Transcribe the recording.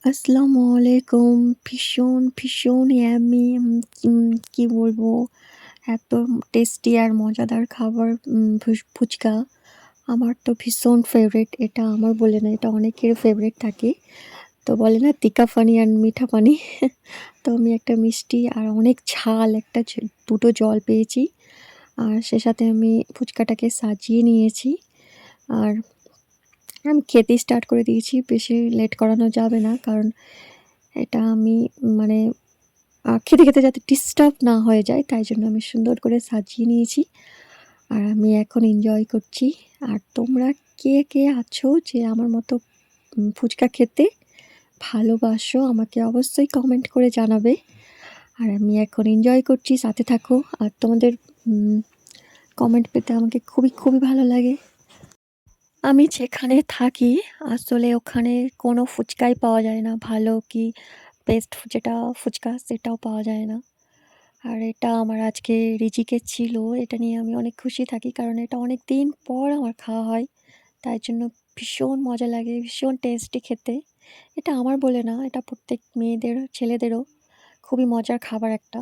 আসসালামু আলাইকুম। ভীষণ ইয়াম্মি কি বলবো? এত টেস্টি আর মজাদার খাবার ফুচকা। আমার তো ভীষণ ফেভারিট। এটা আমার বলে না, এটা অনেকের ফেভারিট থাকে। তো বলে না তিক্কা পানি আর মিঠা পানি। তো আমি একটা মিষ্টি আর অনেক ঝাল একটা ২ টো জল পেয়েছি। আর সে সাথে আমি ফুচকাটাকে সাজিয়ে নিয়েছি। আর আমি খেতে স্টার্ট করে দিয়েছি। বেশি লেট করানো যাবে না। কারণ এটা আমি মানে খেতে যাতে ডিস্টার্ব না হয়ে যায় তাই জন্য আমি সুন্দর করে সাজিয়ে নিয়েছি। আর আমি এখন এনজয় করছি। আর তোমরা কে আছো যে আমার মতো ফুচকা খেতে ভালোবাসো আমাকে অবশ্যই কমেন্ট করে জানাবে। আর আমি এখন এনজয় করছি, সাথে থাকো। আর তোমাদের উম কমেন্ট পেতে আমাকে খুবই ভালো লাগে। আমি যেখানে থাকি আসলে ওখানে কোনো ফুচকাই পাওয়া যায় না। ভালো কি বেস্ট যেটা ফুচকা সেটাও পাওয়া যায় না। আর এটা আমার আজকে রিজিকে ছিল। এটা নিয়ে আমি অনেক খুশি থাকি। কারণ এটা অনেকদিন পর আমার খাওয়া হয়। তাই জন্য ভীষণ মজা লাগে, ভীষণ টেস্টি খেতে। এটা আমার বলে না, এটা প্রত্যেক মেয়েদের, ছেলেদেরও খুবই মজার খাবার একটা।